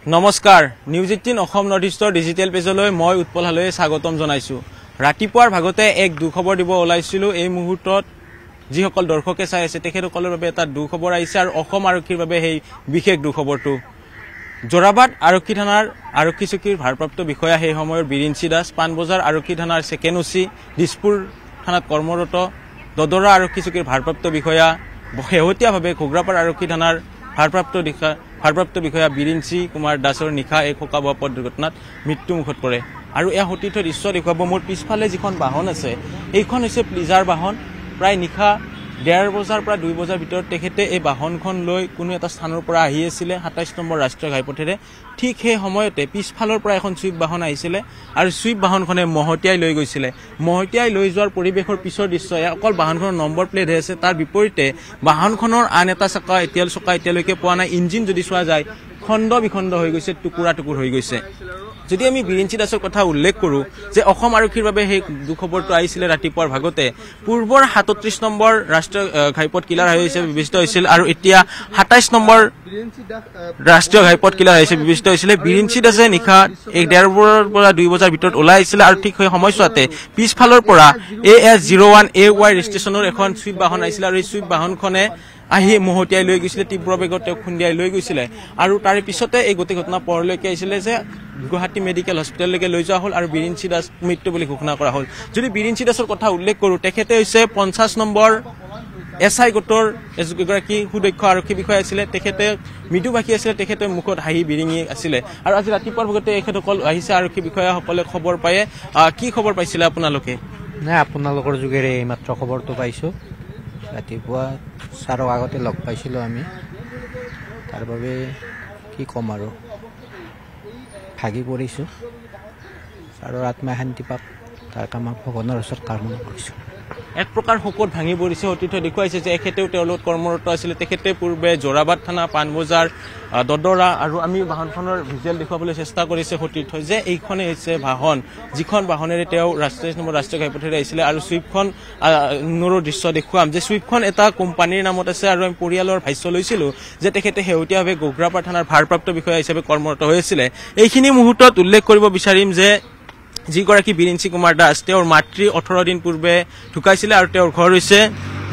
নমস্কাৰ news 18 Assam north ইষ্টৰ digital পেজলৈ মই উৎপল হালৈ স্বাগতম জনাইছো। ৰাতিপুৱাৰ ভাগতে এক দুখবৰ দিব ওলাইছিলো। এই মুহূৰ্তত যিসকল দৰ্শকে চাই আছে তেখেতসকলৰ বাবে এটা দুখবৰ আহিছে আৰু অসম আৰক্ষীৰ বাবে সেই বিশেষ দুখবৰটো। জোৰাবাদ আৰক্ষী থানাৰ আৰক্ষী চকীৰ ভাৰপ্ৰাপ্ত বিষয়া সেই সময়ৰ বিৰিঞ্চি দাস, পাণবজাৰ আৰক্ষী থানাৰ ছেকেণ্ড ওচি, দিছপুৰ থানাত কৰ্মৰত দদৰা আৰক্ষী চকীৰ ভাৰপ্ৰাপ্ত বিষয়া, শেহতীয়াভাৱে ঘগ্ৰাপাৰ আৰক্ষী থানাৰ ভাৰপ্ৰাপ্ত বিষয়া বিৰিঞ্চি কুমাৰ দাসৰ নিশা এক শোকাবহ পথ দুৰ্ঘটনাত মৃত্যুমুখত পৰে। আৰু এয়া সতীৰ্থ দৃশ্য দেখুৱাব। মোৰ পিছফালে যিখন বাহন আছে এইখন হৈছে প্লিজাৰ বাহন। প্ৰায় নিশা 1:30 বজাৰ পৰা 2 বজাৰ ভিতৰত তেখেতে এই বাহনখন লৈ কোনো এটা স্থানৰ পৰা আহি আছিলে 27 নম্বৰ ৰাষ্ট্ৰীয় ঘাইপথেৰে। ঠিক সেই সময়তে পিছফালৰ পৰা এখন চুইফট বাহন আহিছিলে আৰু চুইফট বাহনখনে মহতিয়াই লৈ গৈছিলে। মহতিয়াই লৈ যোৱাৰ পৰিৱেশৰ পিছৰ দৃশ্য অকল বাহনখনৰ নম্বৰ প্লেট হৈ আছে, তাৰ বিপৰীতে বাহনখনৰ আন এটা চকা এতিয়ালৈকে পোৱা নাই। ইঞ্জিন যদি চোৱা যায় খণ্ড বিখণ্ড হৈ গৈছে, টুকুৰা টুকুৰ হৈ গৈছে। যদি আমি বিৰিঞ্চি দাসৰ কথা উল্লেখ কৰোঁ যে অসম আৰক্ষীৰ বাবে সেই দুখবৰটো আহিছিলে ৰাতিপুৱাৰ ভাগতে। পূৰ্বৰ 37 নম্বৰ ৰাষ্ট্ৰীয় ঘাইপথ কিলাৰ হাইৱে হিচাপে বিবেচিত হৈছিল আৰু এতিয়া 27 নম্বৰ ৰাষ্ট্ৰীয় ঘাইপথ কিলাৰ হিচাপে বিবেচিত হৈছিলে। বিৰিঞ্চি দাসে নিশা 1:30 পৰা 2 বজাৰ ভিতৰত ওলাই আহিছিলে আৰু ঠিক সেই সময়ছোৱাতে পিছফালৰ পৰা AS01AY ৰেজিষ্ট্ৰেশ্যনৰ এখন চুইফট বাহন আহিছিলে আৰু এই চুইফট বাহনখনে আহি মহতিয়াই লৈ গৈছিলে, তীব্ৰ বেগত তেওঁক খুন্দিয়াই লৈ গৈছিলে। আৰু তাৰে পিছতে এই গোটেই ঘটনা পৰলৈকে আহিছিলে যে গুৱাহাটী মেডিকেল হস্পিটেললৈকে লৈ যোৱা হ'ল আৰু বিৰিঞ্চি দাস মৃত্যু বুলি ঘোষণা কৰা হ'ল। যদি বিৰিঞ্চি দাসৰ কথা উল্লেখ কৰোঁ, তেখেতে হৈছে 50 নম্বৰ SI গোটৰ এগৰাকী সুদক্ষ আৰক্ষী বিষয়া আছিলে। তেখেতে মৃদুভাষী আছিলে, তেখেতে মুখত হাঁহি বিৰিঙি আছিলে। আৰু আজি ৰাতিপুৱাৰ ভাগতে এখেতসকল আহিছে আৰক্ষী বিষয়াসকলে খবৰ পায়ে। কি খবৰ পাইছিলে আপোনালোকে? নাই, আপোনালোকৰ যোগেৰে এইমাত্ৰ খবৰটো পাইছোঁ। ৰাতিপুৱা ছাৰক আগতে লগ পাইছিলোঁ আমি, তাৰ বাবে কি ক'ম আৰু ভাগি পৰিছোঁ। ছাৰৰ আত্মাই শান্তি পাওক, তাৰ কামত ভগৱানৰ ওচৰত কামনা কৰিছোঁ। এক প্ৰকাৰ শোকত ভাঙি পৰিছে। সতীৰ্থ দেখুৱাইছে যে এখেতেও তেওঁলোক কৰ্মৰত আছিলে। তেখেতে পূৰ্বে জোৰাবাদ থানা, পাণবজাৰ, দদৰা আৰু আমি বাহনখনৰ ভিজুৱেল দেখুৱাবলৈ চেষ্টা কৰিছে সতীৰ্থ যে এইখনেই হৈছে বাহন, যিখন বাহনেৰে তেওঁ 27 নম্বৰ ৰাষ্ট্ৰীয় ঘাইপথেৰে আহিছিলে। আৰু চুইফটখন দৃশ্য দেখুৱাম যে চুইফটখন এটা কোম্পানীৰ নামত আছে আৰু আমি পৰিয়ালৰ ভাষ্য লৈছিলোঁ যে তেখেতে শেহতীয়াভাৱে ঘগ্ৰাপাৰ থানাৰ ভাৰপ্ৰাপ্ত বিষয়া হিচাপে কৰ্মৰত হৈ আছিলে। এইখিনি মুহূৰ্তত উল্লেখ কৰিব বিচাৰিম যে যিগৰাকী বিৰিঞ্চি কুমাৰ দাস, তেওঁৰ মাতৃ 18 দিন পূৰ্বে ঢুকাইছিলে আৰু তেওঁৰ ঘৰ হৈছে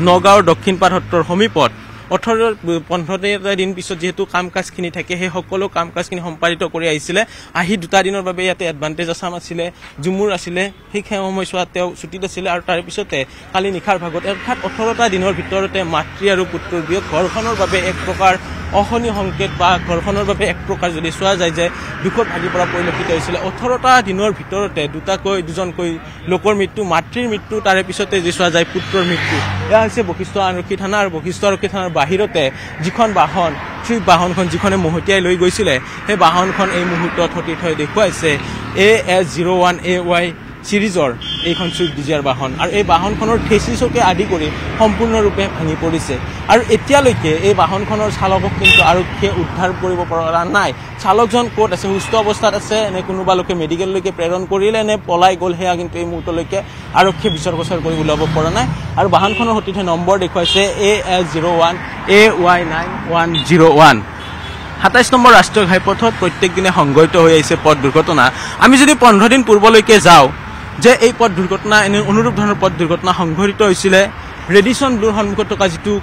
নগাঁৱৰ দক্ষিণপাট সত্ৰৰ সমীপত। 15 দিন পিছত যিহেতু কাম কাজখিনি থাকে, সেই সকলো কাম কাজখিনি সম্পাদিত কৰি আহিছিলে। আহি 2 দিনৰ বাবে ইয়াতে এডভান্টেজ আছাম আছিলে, জুমুৰ আছিলে, সেই সময়ছোৱাত তেওঁ ছুটীত আছিলে। আৰু তাৰ পিছতে কালি নিশাৰ ভাগত অৰ্থাৎ 18টা দিনৰ ভিতৰতে মাতৃ আৰু পুত্ৰৰ বিয়োগ ঘৰখনৰ বাবে এক প্ৰকাৰ অশনি সংকেত বা ঘৰখনৰ বাবে এক প্ৰকাৰ যদি চোৱা যায় যে দুখত ভাগি পৰা পৰিলক্ষিত হৈছিলে। 18টা দিনৰ ভিতৰতে দুজনকৈ লোকৰ মৃত্যু, মাতৃৰ মৃত্যু, তাৰে পিছতে যি চোৱা যায় পুত্ৰৰ মৃত্যু। এয়া হৈছে বশিষ্ঠ আৰক্ষী থানা। আৰু বশিষ্ঠ আৰক্ষী থানাৰ বাহিৰতে যিখন বাহন, চুইফট বাহনখন যিখনে মহতিয়াই লৈ গৈছিলে, সেই বাহনখন এই মুহূৰ্তত সতীৰ্থই দেখুৱাইছে AS01AY চিৰিজৰ এইখন চুইফট ডিজাৰ বাহন। আৰু এই বাহনখনৰ থেচিছকে আদি কৰি সম্পূৰ্ণৰূপে ভাঙি পৰিছে। আৰু এতিয়ালৈকে এই বাহনখনৰ চালকক কিন্তু আৰক্ষীয়ে উদ্ধাৰ কৰিব পৰা নাই। চালকজন ক'ত আছে, সুস্থ অৱস্থাত আছে নে কোনোবা লোকে মেডিকেললৈকে প্ৰেৰণ কৰিলে নে পলাই গ'ল, সেয়া কিন্তু এই মুহূৰ্তলৈকে আৰক্ষীয়ে বিচাৰ প্ৰচাৰ কৰি ওলাব পৰা নাই। আৰু বাহনখনৰ সতীৰ্থে নম্বৰ দেখুৱাইছে AS01AY9101। 27 নম্বৰ ৰাষ্ট্ৰীয় ঘাইপথত প্ৰত্যেক দিনে সংঘটিত হৈ আহিছে পথ দুৰ্ঘটনা। আমি যদি 15 দিন পূৰ্বলৈকে যাওঁ যে এই পথ দুৰ্ঘটনা, এনে অনুৰূপ ধৰণৰ পথ দুৰ্ঘটনা সংঘটিত হৈছিলে ৰেডিচন ব্লুৰ সন্মুখত থকা যিটো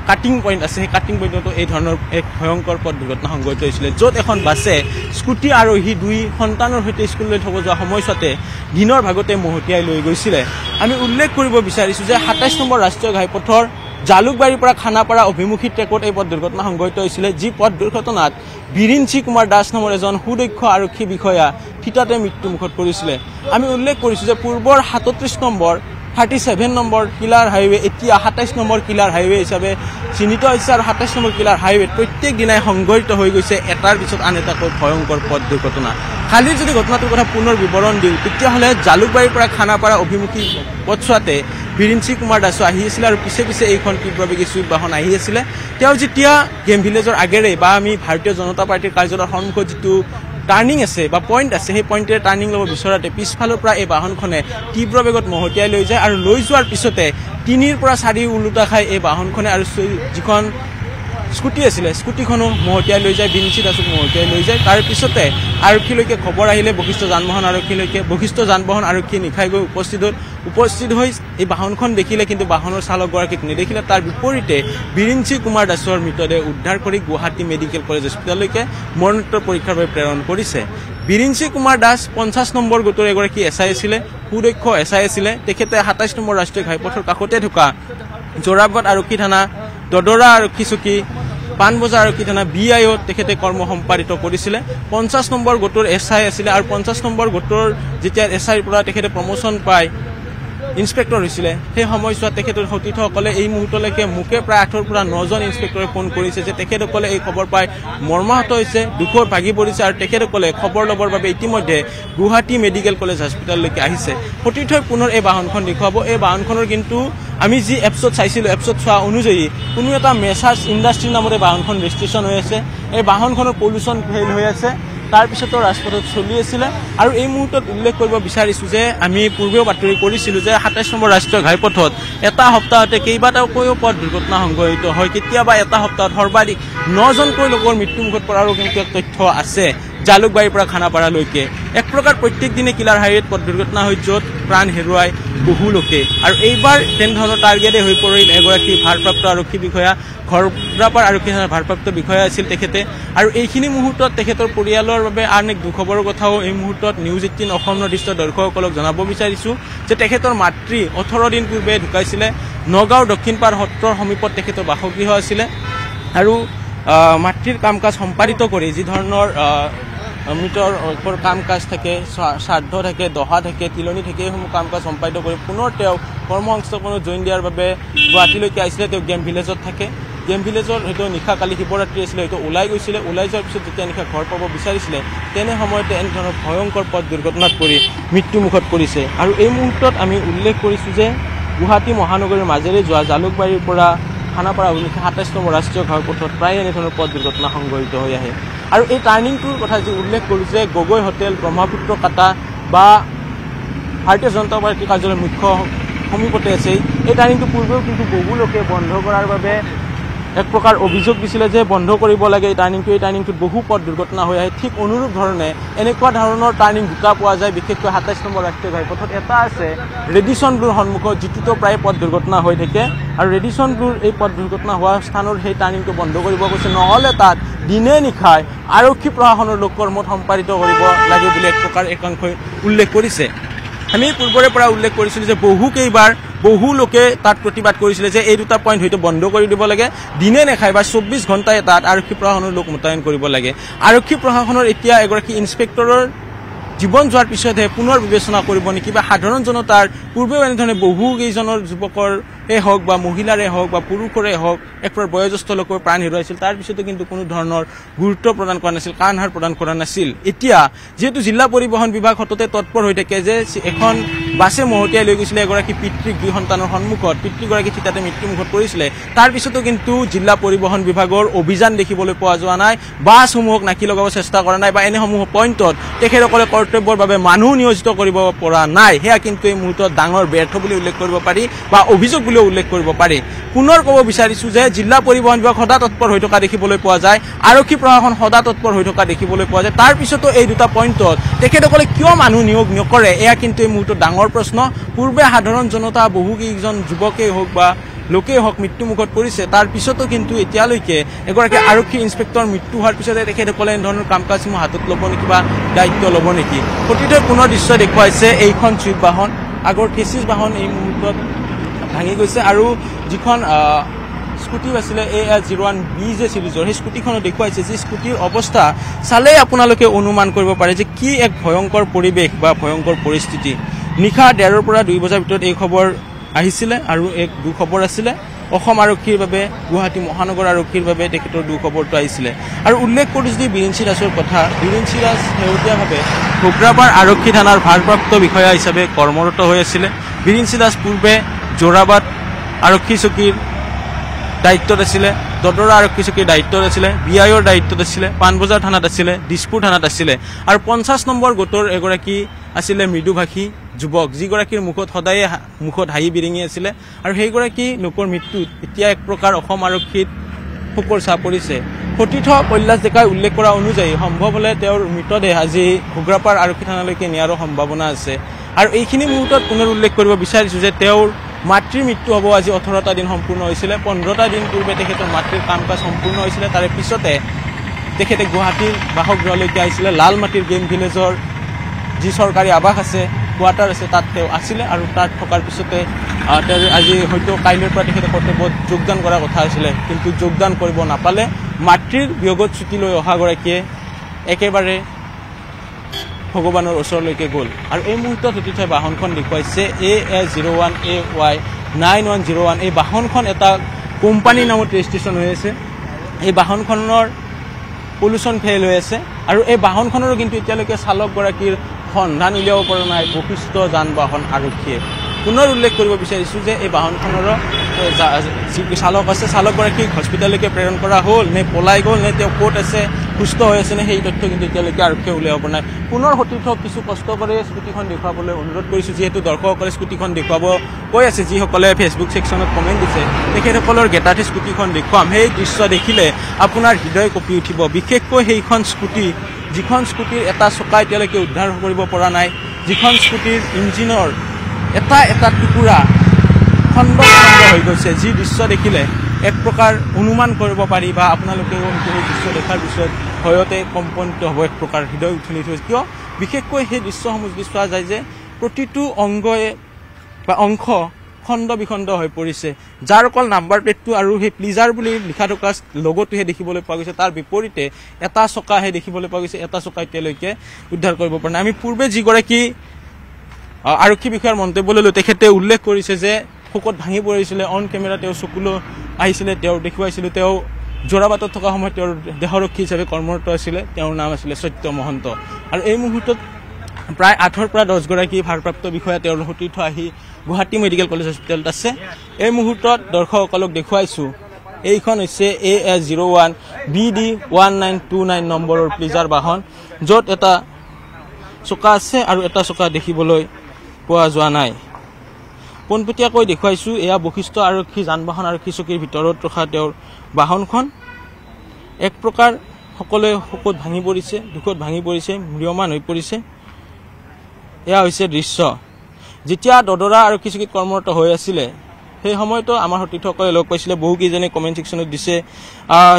কাটিং পইণ্ট আছে, সেই কাটিং পইণ্টতো এই ধৰণৰ এক ভয়ংকৰ পথ দুৰ্ঘটনা সংঘটিত হৈছিলে, য'ত এখন বাছে স্কুটি আৰোহী 2 সন্তানৰ সৈতে স্কুললৈ থ'ব যোৱা সময়ছোৱাতে দিনৰ ভাগতে মহতিয়াই লৈ গৈছিলে। আমি উল্লেখ কৰিব বিচাৰিছোঁ যে 27 নম্বৰ ৰাষ্ট্ৰীয় ঘাইপথৰ জালুকবাৰীৰ পৰা খানাপাৰা অভিমুখী ট্ৰেকত এই পথ দুৰ্ঘটনা সংঘটিত হৈছিলে, যি পথ দুৰ্ঘটনাত বিৰিঞ্চি কুমাৰ দাস নামৰ এজন সুদক্ষ আৰক্ষী বিষয়া থিতাতে মৃত্যুমুখত পৰিছিলে। আমি উল্লেখ কৰিছোঁ যে পূৰ্বৰ 37 নম্বৰ কিলাৰ হাইৱে এতিয়া 27 নম্বৰ কিলাৰ হাইৱে হিচাপে চিহ্নিত হৈছে। আৰু 27 নম্বৰ কিলাৰ হাইৱেত প্ৰত্যেক দিনাই সংঘটিত হৈ গৈছে এটাৰ পিছত আন এটাকৈ ভয়ংকৰ পথ দুৰ্ঘটনা। কালিৰ যদি ঘটনাটোৰ কথা পুনৰ বিৱৰণ দিওঁ, তেতিয়াহ'লে জালুকবাৰীৰ পৰা খানাপাৰা অভিমুখী পথছোৱাতে বিৰিঞ্চি কুমাৰ দাসো আহি আছিলে আৰু পিছে পিছে এইখন তীব্ৰবেগী চুইফট বাহন আহি আছিলে। তেওঁ যেতিয়া গেম ভিলেজৰ আগেৰে বা আমি ভাৰতীয় জনতা পাৰ্টীৰ কাৰ্যালয়ৰ সন্মুখত যিটো টাৰ্ণিং আছে বা পইণ্ট আছে, সেই পইণ্টেৰে টাৰ্ণিং ল'ব বিচৰাতে পিছফালৰ পৰা এই বাহনখনে তীব্ৰ বেগত মহতিয়াই লৈ যায়। আৰু লৈ যোৱাৰ পিছতে 3 পৰা 4 ওলোটা খাই এই বাহনখনে আৰু যিখন স্কুটি আছিলে স্কুটিখনো মহতিয়াই লৈ যায় বিৰিঞ্চি দাসক মহতিয়াই লৈ যায় তাৰ পিছতে আৰক্ষীলৈকে খবৰ আহিলে বশিষ্ঠ যান বাহন আৰক্ষী নিশাই গৈ উপস্থিত হৈ এই বাহনখন দেখিলে কিন্তু বাহনৰ চালকগৰাকীক নেদেখিলে তাৰ বিপৰীতে বিৰিঞ্চি কুমাৰ দাসৰ মৃতদেহ উদ্ধাৰ কৰি গুৱাহাটী মেডিকেল কলেজ হস্পিটেললৈকে মৰণোত্তৰ পৰীক্ষাৰ বাবে প্ৰেৰণ কৰিছে বিৰিঞ্চি কুমাৰ দাস 50 নম্বৰ গোটৰ এগৰাকী এছআই আছিলে সুদক্ষ এছআই আছিলে তেখেতে 27 নম্বৰ ৰাষ্ট্ৰীয় ঘাইপথৰ কাষতে থকা জোৰাবাদ আৰক্ষী থানা দদৰা আৰক্ষী চকী পাণবজাৰ আৰক্ষী থানা BIO তেখেতে কৰ্ম সম্পাদিত কৰিছিলে 50 নম্বৰ গোটৰ এছআই আছিলে আৰু 50 নম্বৰ গোটৰ যেতিয়া এছআইৰ পৰা তেখেতে প্ৰমোচন পায় ইন্সপেক্টৰ হৈছিলে সেই সময়ছোৱাত তেখেতৰ সতীৰ্থসকলে এই মুহূৰ্তলৈকে মুখে প্ৰায় 8 পৰা 9 জন ইন্সপেক্টৰে ফোন কৰিছে যে তেখেতসকলে এই খবৰ পাই মৰ্মাহত হৈছে দুখৰ ভাগি পৰিছে আৰু তেখেতসকলে খবৰ ল'বৰ বাবে ইতিমধ্যে গুৱাহাটী মেডিকেল কলেজ হস্পিটেললৈকে আহিছে সতীৰ্থই পুনৰ এই বাহনখন দেখুৱাব এই বাহনখনৰ কিন্তু আমি যি এপছত চাইছিলোঁ এপছত চোৱা অনুযায়ী কোনো এটা মেছাৰ্ছ ইণ্ডাষ্ট্ৰী নামৰে বাহনখন ৰেজিষ্ট্ৰেশ্যন হৈ আছে এই বাহনখনৰ পলিউশ্যন ফেইল হৈ আছে তাৰ পিছতো ৰাজপথত চলি আছিলে আৰু এই মুহূৰ্তত উল্লেখ কৰিব বিচাৰিছোঁ যে আমি পূৰ্বেও বাতৰি কৰিছিলোঁ যে 27 নম্বৰ ৰাষ্ট্ৰীয় ঘাইপথত এটা সপ্তাহতে কেইবাটাকৈ পথ দুৰ্ঘটনা সংঘটিত হয় কেতিয়াবা এটা সপ্তাহত সৰ্বাধিক 9জনকৈ লোকৰ মৃত্যুমুখত পৰাৰো কিন্তু এক তথ্য আছে জালুকবাৰীৰ পৰা খানাপাৰালৈকে এক প্ৰকাৰ প্ৰত্যেক দিনে কিলাৰ হাইৱেত পথ দুৰ্ঘটনা হৈ য'ত প্ৰাণ হেৰুৱাই বহু লোকে আৰু এইবাৰ তেনেধৰণৰ টাৰ্গেটে হৈ পৰিল এগৰাকী ভাৰপ্ৰাপ্ত আৰক্ষী বিষয়া ঘৰগ্ৰাপাৰ আৰক্ষী থানাৰ ভাৰপ্ৰাপ্ত বিষয়া আছিল তেখেতে আৰু এইখিনি মুহূৰ্তত তেখেতৰ পৰিয়ালৰ বাবে আন এক দুখবৰৰ কথাও এই মুহূৰ্তত নিউজ 18 অসম নৰ্থ দৰ্শকসকলক জনাব বিচাৰিছোঁ যে তেখেতৰ মাতৃ 18 দিন পূৰ্বে ঢুকাইছিলে নগাঁৱৰ দক্ষিণপাৰ সত্ৰৰ সমীপত তেখেতৰ বাসগৃহ আছিলে আৰু মাতৃৰ কাম কাজ সম্পাদিত কৰি যি ধৰণৰ মৃতৰ কাম কাজ থাকে শ্ৰাদ্ধ থাকে দহা থাকে তিলনি থাকে এইসমূহ কাম কাজ সম্পাদিত কৰি পুনৰ তেওঁ কৰ্মসংস্থাপনত জইন দিয়াৰ বাবে গুৱাহাটীলৈকে আহিছিলে তেওঁ গেম ভিলেজত থাকে গেম ভিলেজৰ হয়তো নিশা কালি শিৱৰাত্ৰি আছিলে হয়তো ওলাই গৈছিলে ওলাই যোৱাৰ পিছত যেতিয়া নিশা ঘৰ পাব বিচাৰিছিলে তেনে সময়তে এনেধৰণৰ ভয়ংকৰ পথ দুৰ্ঘটনাত পৰি মৃত্যুমুখত পৰিছে আৰু এই মুহূৰ্তত আমি উল্লেখ কৰিছোঁ যে গুৱাহাটী মহানগৰীৰ মাজেৰে যোৱা জালুকবাৰীৰ পৰা খানাপাৰা অভিমুখে 27 নম্বৰ ৰাষ্ট্ৰীয় ঘাইপথত প্ৰায় এনেধৰণৰ পথ দুৰ্ঘটনা সংঘটিত হৈ আহে আৰু এই টাৰ্ণিংটোৰ কথা যি উল্লেখ কৰোঁ যে গগৈ হোটেল ব্ৰহ্মপুত্ৰ কাটা বা ভাৰতীয় জনতা পাৰ্টীৰ কাৰ্যালয়ৰ মুখ্য সমীপতে আছে এই টাৰ্ণিংটো পূৰ্বেও কিন্তু বহু লোকে বন্ধ কৰাৰ বাবে এক প্ৰকাৰ অভিযোগ দিছিলে যে বন্ধ কৰিব লাগে এই টাৰ্ণিংটোত বহু পথ দুৰ্ঘটনা হৈ আহে ঠিক অনুৰূপ ধৰণে এনেকুৱা ধৰণৰ টাৰ্ণিং দুটা পোৱা যায় বিশেষকৈ 27 নম্বৰ ৰাষ্ট্ৰীয় ঘাইপথত এটা আছে ৰেডিচন ব্লুৰ সন্মুখত যিটোতো প্ৰায় পথ দুৰ্ঘটনা হৈ থাকে আৰু ৰেডিচন ব্লুৰ এই পথ দুৰ্ঘটনা হোৱা স্থানৰ সেই টাৰ্ণিংটো বন্ধ কৰিব কৈছে নহ'লে তাত দিনে নিশাই আৰক্ষী প্ৰশাসনৰ লোক কৰ্মত সম্পাদিত কৰিব লাগে বুলি এক প্ৰকাৰ একাংশই উল্লেখ কৰিছে আমি পূৰ্বৰে পৰা উল্লেখ কৰিছিলোঁ যে বহু লোকে তাত প্ৰতিবাদ কৰিছিলে যে এই দুটা পইণ্ট হয়তো বন্ধ কৰি দিব লাগে দিনে নেখায় বা 24 ঘণ্টাই তাত আৰক্ষী প্ৰশাসনৰ লোক মোতায়েন কৰিব লাগে আৰক্ষী প্ৰশাসনৰ এতিয়া এগৰাকী ইন্সপেক্টৰৰ জীৱন যোৱাৰ পিছতহে পুনৰ বিবেচনা কৰিব নেকি বা সাধাৰণ জনতাৰ পূৰ্বেও এনেধৰণে বহুকেইজনৰ যুৱকৰে হওক বা মহিলাৰে হওক বা পুৰুষৰে হওক এক প্ৰকাৰ বয়োজ্যেষ্ঠ লোকৰ প্ৰাণ হেৰুৱাইছিল তাৰ পিছতো কিন্তু কোনো ধৰণৰ গুৰুত্ব প্ৰদান কৰা নাছিল কাণ সাৰ প্ৰদান কৰা নাছিল এতিয়া যিহেতু জিলা পৰিবহণ বিভাগ সততে তৎপৰ হৈ থাকে যে এখন বাছে মহতিয়াই লৈ গৈছিলে এগৰাকী পিতৃক 2 সন্তানৰ সন্মুখত পিতৃগৰাকী থিতাতে মৃত্যুমুখত পৰিছিলে তাৰ পিছতো কিন্তু জিলা পৰিবহণ বিভাগৰ অভিযান দেখিবলৈ পোৱা যোৱা নাই বাছসমূহক নাকি লগাব চেষ্টা কৰা নাই বা এনেসমূহ পইণ্টত তেখেতসকলে কৰ্তব্যৰ বাবে মানুহ নিয়োজিত কৰিব পৰা নাই সেয়া কিন্তু এই মুহূৰ্তত ডাঙৰ ব্যৰ্থ বুলি উল্লেখ কৰিব পাৰি বা অভিযোগ বুলি উল্লেখ কৰিব পাৰি পুনৰ ক'ব বিচাৰিছোঁ যে জিলা পৰিবহণ বিভাগ সদা তৎপৰ হৈ থকা দেখিবলৈ পোৱা যায় আৰক্ষী প্ৰশাসন সদা তৎপৰ হৈ থকা দেখিবলৈ পোৱা যায় তাৰ পিছতো এই দুটা পইণ্টত তেখেতসকলে কিয় মানুহ নিয়োগ নকৰে এয়া কিন্তু এই মুহূৰ্তত ডাঙৰ প্ৰশ্ন পূৰ্বে সাধাৰণ জনতা বহুকেইজন যুৱকেই হওক বা লোকেই হওক মৃত্যুমুখত পৰিছে তাৰ পিছতো কিন্তু এতিয়ালৈকে এগৰাকী আৰক্ষী ইন্সপেক্টৰ মৃত্যু হোৱাৰ পিছতে তেখেতসকলে এনেধৰণৰ কাম কাজসমূহ হাতত ল'ব নেকি বা দায়িত্ব ল'ব নেকি প্ৰতিটোৱে পুনৰ দৃশ্য দেখুৱাইছে এইখন চুইফ্ট বাহন আগৰ কেচিছ বাহন এই মুহূৰ্তত ভাঙি গৈছে আৰু যিখন স্কুটি আছিলে AS01B যে সিৰিজৰ সেই স্কুটিখনো দেখুৱাইছে যে স্কুটিৰ অৱস্থা চালে আপোনালোকে অনুমান কৰিব পাৰে যে কি এক ভয়ংকৰ পৰিৱেশ বা ভয়ংকৰ পৰিস্থিতি নিশা 1:30 পৰা 2 বজাৰ ভিতৰত এই খবৰ আহিছিলে আৰু এক দুখবৰ আছিলে অসম আৰক্ষীৰ বাবে গুৱাহাটী মহানগৰ আৰক্ষীৰ বাবে তেখেতৰ দুখবৰটো আহিছিলে আৰু উল্লেখ কৰিছোঁ যে বিৰিঞ্চি দাসৰ কথা বিৰিঞ্চি দাস শেহতীয়াভাৱে ঘগ্ৰাপাৰ আৰক্ষী থানাৰ ভাৰপ্ৰাপ্ত বিষয়া হিচাপে কৰ্মৰত হৈ আছিলে বিৰিঞ্চি দাস পূৰ্বে জোৰাবাদ আৰক্ষী চকীৰ দায়িত্বত আছিলে দদৰা আৰক্ষী চকীৰ দায়িত্বত আছিলে BIOৰ দায়িত্বত আছিলে পাণবজাৰ থানাত আছিলে দিছপুৰ থানাত আছিলে আৰু 50 নম্বৰ গোটৰ এগৰাকী আছিলে মৃদুভাষী যুৱক যিগৰাকীৰ মুখত সদায় মুখত হাঁহি বিৰিঙি আছিলে আৰু সেইগৰাকী লোকৰ মৃত্যুত এতিয়া এক প্ৰকাৰ অসম আৰক্ষীত শুকুৰ চাহ পৰিছে সতীৰ্থ কৈলাশ ডেকাই উল্লেখ কৰা অনুযায়ী সম্ভৱ হলে তেওঁৰ মৃতদেহ আজি ঘুগ্ৰাপাৰ আৰক্ষী থানালৈকে নিয়াৰ সম্ভাৱনা আছে আৰু এইখিনি মুহূৰ্তত পুনৰ উল্লেখ কৰিব বিচাৰিছো যে তেওঁৰ মাতৃৰ মৃত্যু হ'ব আজি 18টা দিন সম্পূৰ্ণ হৈছিল 15টা দিন পূৰ্বে তেখেতৰ মাতৃৰ কাম কাজ সম্পূৰ্ণ হৈছিল তাৰে পিছতে তেখেতে গুৱাহাটীৰ বাসগৃহলৈকে আহিছিল লালমাটিৰ গেম ভিলেজৰ যি চৰকাৰী আৱাস আছে কোৱাৰ্টাৰ আছে তাত তেওঁ আছিলে আৰু তাত থকাৰ পিছতে তেওঁ আজি হয়তো কাইলৈৰ পৰা তেখেতে কৰ্তব্যত যোগদান কৰাৰ কথা আছিলে কিন্তু যোগদান কৰিব নাপালে মাতৃৰ বিয়োগত ছুটি লৈ অহাগৰাকীয়ে একেবাৰে ভগৱানৰ ওচৰলৈকে গ'ল আৰু এই মুহূৰ্তত সতীৰ্থই বাহনখন দেখুৱাইছে AS01AY9101 এই বাহনখন এটা কোম্পানীৰ নামত ৰেজিষ্ট্ৰেশ্যন হৈ আছে এই বাহনখনৰ পলিউশ্যন ফেইল হৈ আছে আৰু এই বাহনখনৰো কিন্তু এতিয়ালৈকে চালকগৰাকীৰ সন্ধান উলিয়াব পৰা নাই বশিষ্ঠ যান বাহন আৰক্ষীয়ে পুনৰ উল্লেখ কৰিব বিচাৰিছোঁ যে এই বাহনখনৰ যি চালক আছে চালকগৰাকীক হস্পিটেললৈকে প্ৰেৰণ কৰা হ'ল নে পলাই গ'ল নে তেওঁ ক'ত আছে সুস্থ হৈ আছে নে সেই তথ্য কিন্তু এতিয়ালৈকে আৰক্ষীয়ে উলিয়াব পৰা নাই পুনৰ সতীৰ্থক কিছু কষ্ট কৰি স্কুটিখন দেখুৱাবলৈ অনুৰোধ কৰিছোঁ যিহেতু দৰ্শকসকলে স্কুটিখন দেখুৱাব কৈ আছে যিসকলে ফেচবুক ছেকশ্যনত কমেণ্ট দিছে তেখেতসকলৰ গেটাতে স্কুটিখন দেখুৱাম সেই দৃশ্য দেখিলে আপোনাৰ হৃদয় কঁপি উঠিব বিশেষকৈ সেইখন স্কুটি যিখন স্কুটিৰ এটা চকা এতিয়ালৈকে উদ্ধাৰ কৰিব পৰা নাই যিখন স্কুটিৰ ইঞ্জিনৰ এটা এটা টুকুৰা খণ্ড হৈ গৈছে যি দৃশ্য দেখিলে এক প্ৰকাৰ অনুমান কৰিব পাৰি বা আপোনালোকেও সেই দৃশ্য দেখাৰ পিছত ভয়তে কম্পনিত হ'ব এক প্ৰকাৰ হৃদয় উঠলি থৈছে কিয় বিশেষকৈ সেই দৃশ্যসমূহ যদি চোৱা যায় যে প্ৰতিটো অংগয়ে বা অংশ খণ্ড বিখণ্ড হৈ পৰিছে যাৰ অকল নাম্বাৰ প্লেটটো আৰু সেই প্লিজাৰ বুলি লিখা থকা লগটোহে দেখিবলৈ পোৱা গৈছে তাৰ বিপৰীতে এটা চকাহে দেখিবলৈ পোৱা গৈছে এটা চকা এতিয়ালৈকে উদ্ধাৰ কৰিব পৰা নাই আমি পূৰ্বে যিগৰাকী আৰক্ষী বিষয়াৰ মন্তব্য লৈ তেখেতে উল্লেখ কৰিছে যে শোকত ভাঙি পৰিছিলে অন কেমেৰা তেওঁ চকুলৈ আহিছিলে তেওঁ দেখুৱাইছিলোঁ তেওঁ যোৰাবাটত থকা সময়ত তেওঁৰ দেহৰক্ষী হিচাপে কৰ্মৰত আছিলে তেওঁৰ নাম আছিলে সত্য মহন্ত আৰু এই মুহূৰ্তত প্ৰায় 8ৰ পৰা 10গৰাকী ভাৰপ্ৰাপ্ত বিষয়া তেওঁৰ সতীৰ্থ আহি গুৱাহাটী মেডিকেল কলেজ হস্পিটেলত আছে এই মুহূৰ্তত দৰ্শকসকলক দেখুৱাইছোঁ এইখন হৈছে AS01BD1929 নম্বৰৰ প্লিজাৰ বাহন য'ত এটা চকা আছে আৰু এটা চকা দেখিবলৈ পোৱা যোৱা নাই পোনপটীয়াকৈ দেখুৱাইছোঁ এয়া বশিষ্ঠ আৰক্ষী যান বাহন আৰক্ষী চকীৰ ভিতৰত ৰখা তেওঁৰ বাহনখন এক প্ৰকাৰ সকলোৱে শোকত ভাঙি পৰিছে দুখত ভাঙি পৰিছে ম্ৰিয়মান হৈ পৰিছে এয়া হৈছে দৃশ্য যেতিয়া দদৰা আৰক্ষী চকীত কৰ্মৰত হৈ আছিলে সেই সময়তো আমাৰ সতীৰ্থসকলে লগ পাইছিলে বহুকেইজনে কমেণ্ট ছেকশ্যনত দিছে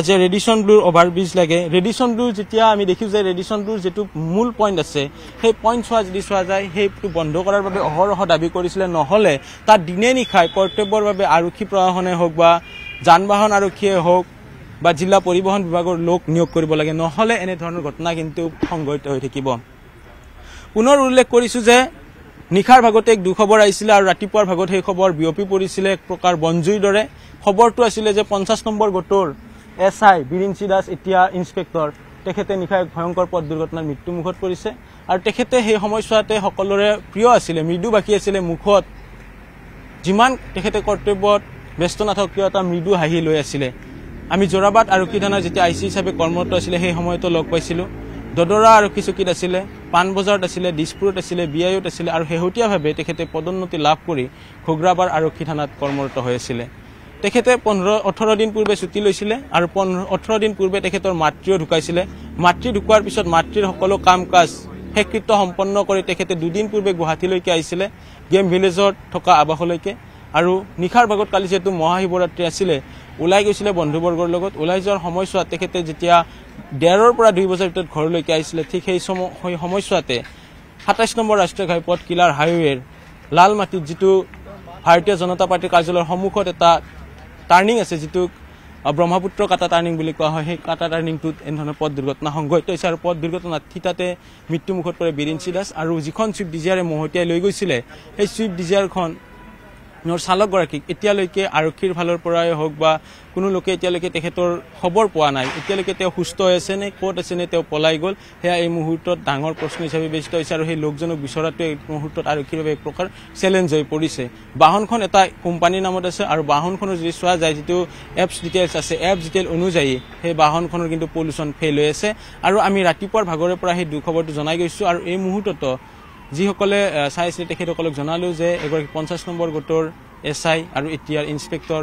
যে ৰেডিশ্যন ব্লুৰ অভাৰব্ৰিজ লাগে ৰেডিশ্যন ব্লু যেতিয়া আমি দেখিছোঁ যে ৰেডিশ্যন ব্লুৰ যিটো মূল পইণ্ট আছে সেই পইণ্ট যদি চোৱা যায় সেইটো বন্ধ কৰাৰ বাবে অহৰহ দাবী কৰিছিলে নহ'লে তাত দিনে নিশাই কৰ্তব্যৰ বাবে আৰক্ষী প্ৰশাসনে হওক বা যান বাহন আৰক্ষীয়ে হওক বা জিলা পৰিবহণ বিভাগৰ লোক নিয়োগ কৰিব লাগে নহ'লে এনেধৰণৰ ঘটনা কিন্তু সংঘটিত হৈ থাকিব পুনৰ উল্লেখ কৰিছোঁ যে নিশাৰ ভাগতে এক দুখবৰ আহিছিলে আৰু ৰাতিপুৱাৰ ভাগত সেই খবৰ বিয়পি পৰিছিলে এক প্ৰকাৰ বনজুইৰ দৰে খবৰটো আছিলে যে 50 নম্বৰ গোটৰ SI বিৰিঞ্চি দাস এতিয়া ইন্সপেক্টৰ তেখেতে নিশা এক ভয়ংকৰ পথ দুৰ্ঘটনাৰ মৃত্যুমুখত পৰিছে আৰু তেখেতে সেই সময়ছোৱাতে সকলোৰে প্ৰিয় আছিলে মৃদু বাকী আছিলে মুখত যিমান তেখেতে কৰ্তব্যত ব্যস্ত নাথাকক কিয় এটা মৃদু হাঁহি লৈ আছিলে আমি যোৰাবাট আৰক্ষী থানাৰ যেতিয়া IC হিচাপে কৰ্মৰত আছিলে সেই সময়তো লগ পাইছিলোঁ দদৰা আৰক্ষী চকীত আছিলে পাণবজাৰত আছিলে দিছপুৰত আছিলে BIOত আছিলে আৰু শেহতীয়াভাৱে তেখেতে পদোন্নতি লাভ কৰি ঘুগ্ৰাবাৰ আৰক্ষী থানাত কৰ্মৰত হৈ আছিলে তেখেতে 18 দিন পূৰ্বে ছুটি লৈছিলে আৰু 18 দিন পূৰ্বে তেখেতৰ মাতৃও ঢুকাইছিলে মাতৃ ঢুকোৱাৰ পিছত মাতৃৰ সকলো কাম কাজ শেষকৃত্য সম্পন্ন কৰি তেখেতে দুদিন পূৰ্বে গুৱাহাটীলৈকে আহিছিলে গেম ভিলেজত থকা আৱাসলৈকে আৰু নিশাৰ ভাগত কালি যেহেতু মহাশিৱৰাত্ৰি আছিলে ওলাই গৈছিলে বন্ধুবৰ্গৰ লগত ওলাই যোৱাৰ সময়ছোৱাত তেখেতে যেতিয়া 1:30 পৰা 2 বজাৰ ভিতৰত ঘৰলৈকে আহিছিলে ঠিক সেই সময়ছোৱাতে 27 নম্বৰ ৰাষ্ট্ৰীয় ঘাইপথ কিলাৰ হাইৱেৰ লালমাটিত যিটো ভাৰতীয় জনতা পাৰ্টিৰ কাৰ্যালয়ৰ সন্মুখত এটা টাৰ্ণিং আছে যিটো ব্ৰহ্মপুত্ৰ কাটা টাৰ্ণিং বুলি কোৱা হয় সেই কাটা টাৰ্ণিংটোত এনেধৰণৰ পথ দুৰ্ঘটনা সংঘটিত হৈছে আৰু পথ দুৰ্ঘটনাত থিতাতে মৃত্যুমুখত পৰে বিৰিঞ্চি দাস আৰু যিখন ছুইফ্ট ডিজায়াৰে মহতিয়াই লৈ গৈছিলে সেই ছুইফ্ট ডিজায়াৰখন চালকগৰাকীক এতিয়ালৈকে আৰক্ষীৰ ফালৰ পৰাই হওক বা কোনো লোকে এতিয়ালৈকে তেখেতৰ খবৰ পোৱা নাই এতিয়ালৈকে তেওঁ সুস্থ হৈ আছে নে ক'ত আছে নে তেওঁ পলাই গ'ল সেয়া এই মুহূৰ্তত ডাঙৰ প্ৰশ্ন হিচাপে বিবেচিত হৈছে আৰু সেই লোকজনক বিচৰাটো এই মুহূৰ্তত আৰক্ষীৰ বাবে এক প্ৰকাৰ চেলেঞ্জ হৈ পৰিছে বাহনখন এটা কোম্পানীৰ নামত আছে আৰু বাহনখনৰ যদি চোৱা যায় যিটো এপছ ডিটেইলছ আছে এপছ ডিটেইল অনুযায়ী সেই বাহনখনৰ কিন্তু পলিউশ্যন ফেইল হৈ আছে আৰু আমি ৰাতিপুৱাৰ ভাগৰে পৰা সেই দুখবৰটো জনাই গৈছোঁ আৰু এই মুহূৰ্তত যিসকলে চাইছে তেখেতসকলক জনালোঁ যে এগৰাকী 50 নম্বৰ গোটৰ SI আৰু এতিয়াৰ ইন্সপেক্টৰ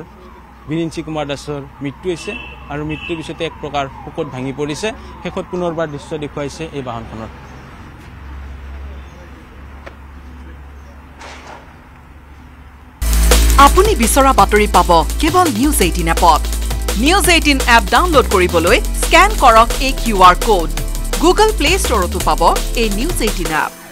বিৰিঞ্চি কুমাৰ দাসৰ মৃত্যু হৈছে আৰু মৃত্যুৰ পিছতে এক প্ৰকাৰ শোকত ভাঙি পৰিছে শেষত পুনৰবাৰ দৃশ্য দেখুৱাইছে এই বাহনখনৰ আপুনি বিচৰা বাতৰি পাব কেৱল নিউজ 18 এপত নিউজ 18 এপ ডাউনলোড কৰিবলৈ স্ক্যান কৰক এই QR কোড গুগল প্লে ষ্টৰতো পাব এই নিউজ 18 এপ